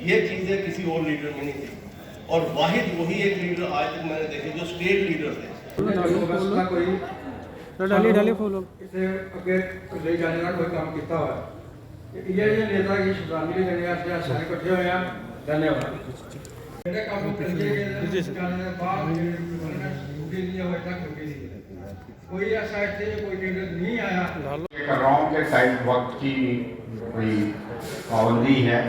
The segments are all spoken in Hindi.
ये चीज़ें किसी और लीडर में नहीं थी। और वाहिद वही एक लीडर आज तक मैंने देखे जो स्टेट लीडर थे। डाली फॉलो इसे अगे ले जाने का कोई काम किया हुआ है। ये नेता की श्रद्धांजलि देने वास्ते सारे इकट्ठे हुए हैं। धन्यवाद। मेरे काम करके जाने बाद ड्यूटी नहीं हुआ तक कोई ऐसा कोई लीडर नहीं आया। कर रहा हूँ कि टाइम वक्त की कोई पाबंदी है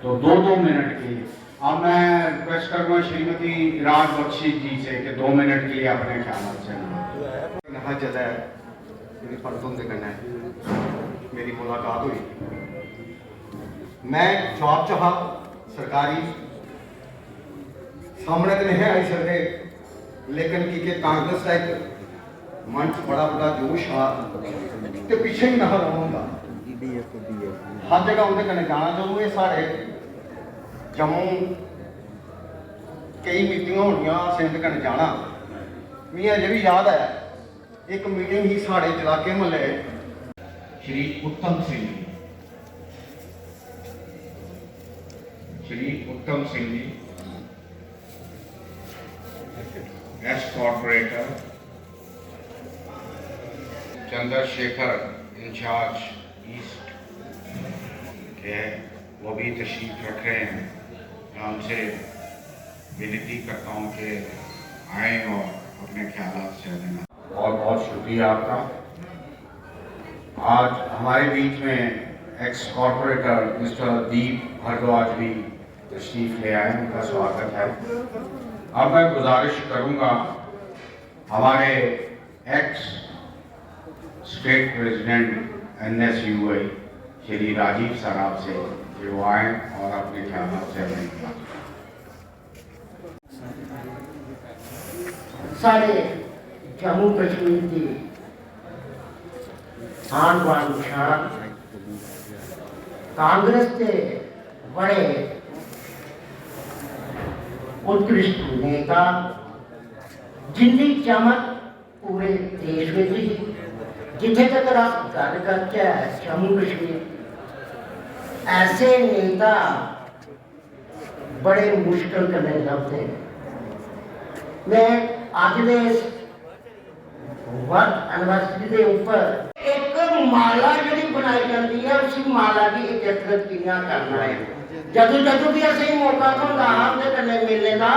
तो 2-2 मिनट की। अब मैं रिक्वेस्ट करूँगा श्रीमती राज बख्शी जी से कि 2 मिनट के लिए अपने ख्याल से नहा जला मेरी फर्जों से करना है। मेरी मुलाकात हुई, मैं जवाब चाहा सरकारी सामने तो नहीं आई सकते, लेकिन की कांग्रेस का एक मन च बड़ा बड़ा जोश आ तो पीछे ही ना रहूँगा। हर जगह उनके कन्नै जाना चाहूँगा। साढ़े जम्मू कई मीटिंगां होनियां, सिंध कन्नै जाना मिगी अजे भी याद है। एक मीटिंग ही साढ़े इलाके महल्ले Shri Uttam Singh ji, Shri Uttam Singh ji ex corporator, Chandrashekhar incharge east के वो भी तशरीफ रख रहे हैं। मैं उनसे विनती करता हूँ कि आए और अपने ख्यालात से देना। बहुत बहुत शुक्रिया आपका। आज हमारे बीच में एक्स कॉर्पोरेटर मिस्टर दीप भारद्वाज भी तशरीफ ले आए, उनका स्वागत है। अब मैं गुजारिश करूंगा हमारे ex state president NSUI Shri Rajiv Saraf से कि वो आए और अपने ख्यालात से अपने सारे जम्मू कश्मीर की आन बान शान कांग्रेस के बड़े उत्कृष्ट नेता जिंदी चमक पूरे देश में थी। जिथे तक आप गल करके जम्मू कश्मीर ऐसे नेता बड़े मुश्किल करने लगते। मैं आज दे वर्ल्ड एनिवर्सरी के ऊपर एक माला जी बनाई जाती है, उसी माला की इज्जत किया करना है। जदों जदों भी असं मौका होता आपके कन्ने मिलने का,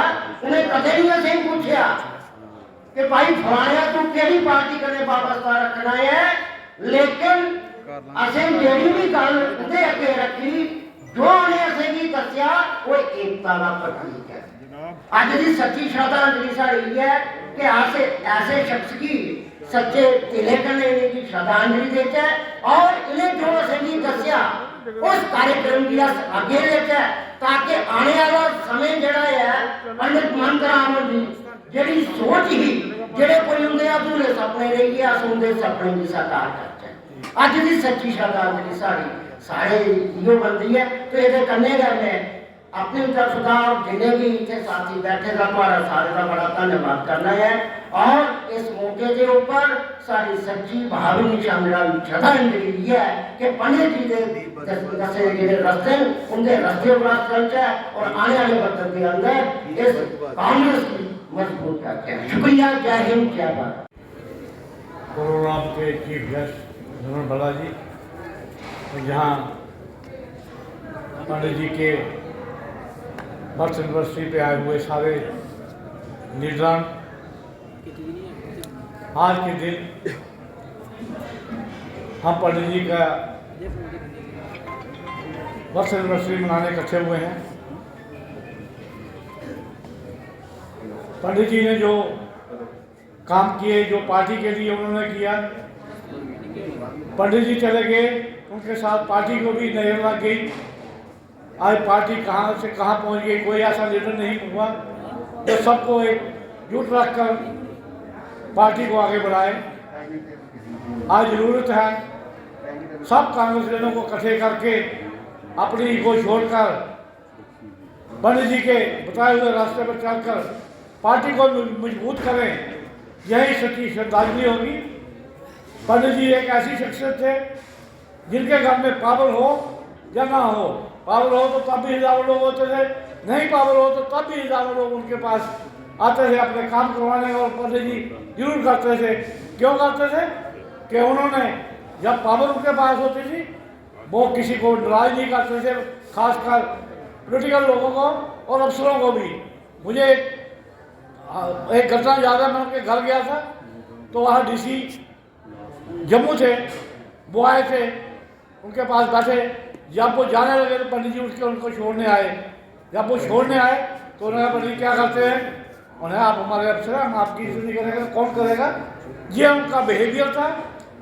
उन्हें कदे नहीं असं पूछा कि भाई फलाया तू केड़ी पार्टी कन्ने वाबस्ता रखना है, लेकिन असं जेड़ी भी गल उहदे अगे रखी जो उन्हें असं की दसिया वो एकता का प्रतीक है। अज की सच्ची श्रद्धांजलि साड़ी है कि ऐसे शख्स की सच्चे दिले कन्ने इनकी श्रद्धांजलि देते और इन्हें जो असली दसिया उस कार्यक्रम की आगे लेते ताकि आने वाला समय जड़ा है पंडित मनोहर राम जी जी सोच ही जेडे कोई होंगे अधूरे सपने रह गए अस उनके सपने की साकार करते। अज की सच्ची श्रद्धांजलि सारे इो बनती है। तो ये कन्ने मैं अपनी तरफ का जिन्हें भी इतने साथी बैठे का सारे का बड़ा धन्यवाद करना है। और इस मौके के ऊपर सारी सच्ची भावनी श्रद्धांजलि है कि पंडित जी के दसे जो रस्ते उनके रस्ते पर चलता है और आने वाले वक्त के अंदर इस कांग्रेस की मजबूत करते हैं। शुक्रिया, जय हिंद, जय भारत। प्रोग्राम के चीफ गेस्ट धर्मेंद्र बालाजी, जहाँ पंडित जी के बर्थ एनिवर्सरी पे आए हुए सारे लीडरान, आज के दिन हम पंडित जी का बर्थ एनिवर्सरी मनाने इकट्ठे हुए हैं। पंडित जी ने जो काम किए, जो पार्टी के लिए उन्होंने किया, पंडित जी चले गए, उनके साथ पार्टी को भी नजर लग गई। आज पार्टी कहाँ से कहाँ पहुँच गई, कोई ऐसा लीडर नहीं हुआ जो सबको एकजुट रखकर पार्टी को आगे बढ़ाए। आज ज़रूरत है सब कांग्रेसियों को इकट्ठे करके अपनी ईगो छोड़कर पंडित जी के बताए हुए रास्ते पर चलकर पार्टी को मजबूत करें। यही सच्ची श्रद्धांजलि होगी। पंडित जी एक ऐसी शख्सियत थे जिनके घर में पावर हो या ना हो, पावर हो तो तब भी हज़ारों लोग होते थे, नहीं पावर हो तो तब भी हज़ारों लोग उनके पास आते थे अपने काम करवाने, और पंडित जी जरूर करते थे। क्यों करते थे कि उन्होंने जब पावर उनके पास होती थी वो किसी को नाराज नहीं करते थे, खासकर पॉलिटिकल लोगों को और अफसरों को भी। मुझे एक घटना याद है, मैं उनके घर गया था तो वहाँ डीसी जम्मू थे, वो आए थे, उनके पास बैठे। जब वो जाने लगे तो पंडित जी उठ के उनको छोड़ने आए। जब वो छोड़ने आए तो उन्होंने कहा, पंडित जी क्या करते हैं? उन्हें, आप हमारे अफसर हैं, हम आपकी इज्जत नहीं करेंगे। कौन करेगा? ये उनका बिहेवियर था।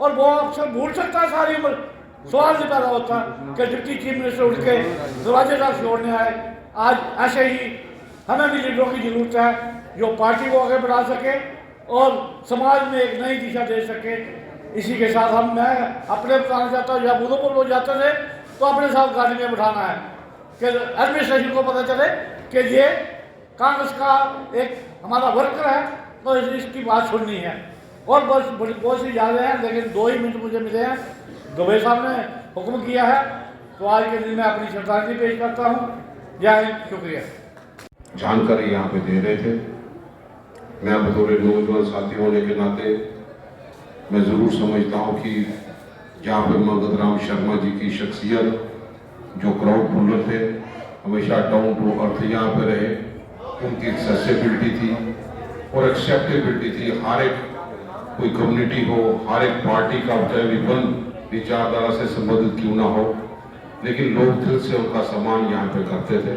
और वो अफसर भूल सकता है सारी उम्र, सवाल नहीं पैदा होता कि डिप्टी चीफ मिनिस्टर उठ के दरवाजे तक छोड़ने आए। आज ऐसे ही हमें भी लीडरों की जरूरत है जो पार्टी को आगे बढ़ा सके और समाज में एक नई दिशा दे सके। इसी के साथ मैं अपने बताना चाहता हूँ, जब उधमपुर लोग जाते थे तो अपने साथ गाड़ी में बिठाना है कि एडमिनिस्ट्रेशन को पता चले कि ये कांग्रेस का एक हमारा वर्कर है, तो इसकी बात सुननी है। और बस बहुत सी यादें हैं, लेकिन 2 ही मिनट मुझे मिले हैं। दुबे साहब ने हुक्म किया है तो आज के दिन मैं अपनी श्रद्धांजलि पेश करता हूँ। जय हिंद, शुक्रिया। जानकारी यहाँ पे दे रहे थे। मैं बतौर नौजवान साथी होने के नाते मैं ज़रूर समझता हूँ कि जहाँ पर मंगत राम शर्मा जी की शख्सियत जो क्राउड पुलर थे, हमेशा डाउन टू अर्थ यहाँ पे रहे, उनकी एक्सेसिबिलिटी थी और एक्सेप्टेबिलिटी थी। हर एक कोई कम्युनिटी हो, हर एक पार्टी का चाहे विभिन्न विचारधारा से संबंधित क्यों ना हो, लेकिन लोग दिल से उनका सम्मान यहाँ पे करते थे।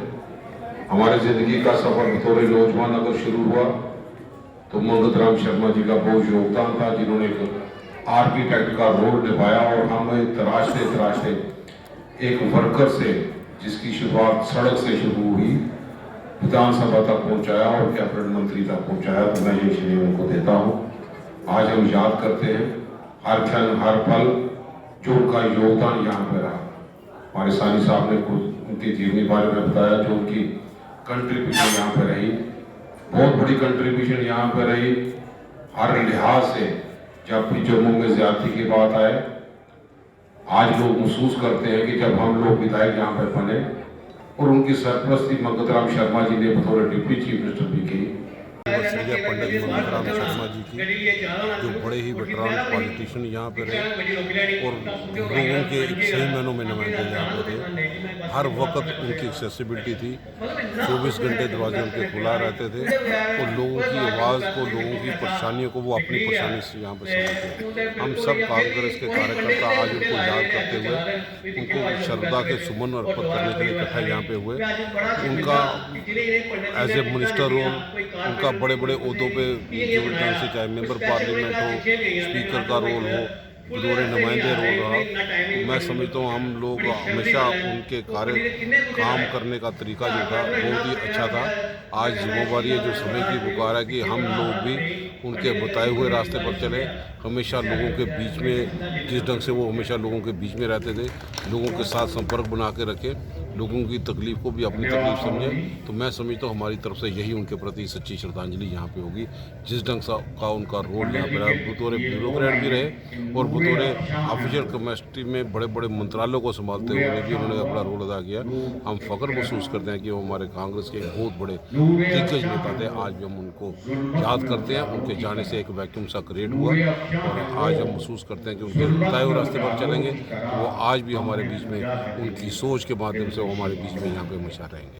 हमारे जिंदगी का सफर बतौर नौजवान अगर शुरू हुआ तो मंगत राम शर्मा जी का बहुत योगदान था, जिन्होंने एक आर्किटेक्ट का रोल निभाया और हमें तराशते तराशते एक वर्कर से, जिसकी शुरुआत सड़क से शुरू हुई, विधानसभा तक पहुंचाया और कैबिनेट मंत्री तक पहुंचाया। तो मैं ये श्रेय उनको देता हूँ। आज हम याद करते हैं हर क्षण हर पल जो उनका योगदान यहाँ पर रहा। हमारे सानी साहब ने कुछ उनकी जीवनी बारे में बताया, जो उनकी कंट्रीब्यूशन यहाँ पे रही, बहुत बड़ी कंट्रीब्यूशन यहाँ पे रही हर लिहाज से। जब भी जम्मू में ज्यादती की बात आए, आज लोग महसूस करते हैं कि जब हम लोग विधायक यहाँ पे बने और उनकी सरपरस्ती मंगत राम शर्मा जी ने बतौर डिप्टी चीफ मिनिस्टर भी की। पंडित मंगत राम शर्मा जी की, जो बड़े ही वेटरान पॉलिटिशियन यहाँ पे रहे और लोगों के सही मायनों में नुमाइंदे यहाँ पे थे। हर वक्त उनकी एक्सेसिबिलिटी थी, 24 घंटे दरवाजे उनके खुला रहते थे और लोगों की आवाज़ को, लोगों की परेशानियों को वो अपनी परेशानी से यहाँ पर समझते हैं। हम सब कांग्रेस के कार्यकर्ता आज उनको याद करते हुए उनको श्रद्धा के सुमन अर्पित करने के लिए इकट्ठा यहाँ पे हुए। उनका एज ए मिनिस्टर रोल, उनका बड़े बड़े ओहदों पे जो ढंग से, चाहे मेंबर पार्लियामेंट हो, स्पीकर का रोल हो, बतौर नुमाइंदे रोल रहा। मैं समझता हूँ हम लोग हमेशा उनके काम करने का तरीका जो था बहुत ही अच्छा था। आज जिम्मेवारी है, जो समय की पुकार है कि हम लोग भी उनके बताए हुए रास्ते पर चले, हमेशा लोगों के बीच में, जिस ढंग से वो हमेशा लोगों के बीच में रहते थे, लोगों के साथ संपर्क बना के रखे, लोगों की तकलीफ को भी अपनी तकलीफ समझे। तो मैं समझता हूँ हमारी तरफ से यही उनके प्रति सच्ची श्रद्धांजलि यहाँ पे होगी। जिस ढंग का उनका रोल यहाँ पर रहा, बतौर ब्यूरोक्रेट भी रहे और बतौर ऑफिशियल कैपेसिटी में बड़े बड़े मंत्रालयों को संभालते हुए भी उन्होंने अपना रोल अदा किया। हम फख्र महसूस करते हैं कि वो हमारे कांग्रेस के बहुत बड़े दिग्गज नेता थे। आज भी हम उनको याद करते हैं। उनके जाने से एक वैक्यूम सा क्रिएट हुआ और आज हम महसूस करते हैं कि उनके बताए हुए रास्ते पर चलेंगे तो वो आज भी हमारे बीच में, उनकी सोच के माध्यम से वो हमारे बीच में यहाँ पे हमेशा रहेंगे।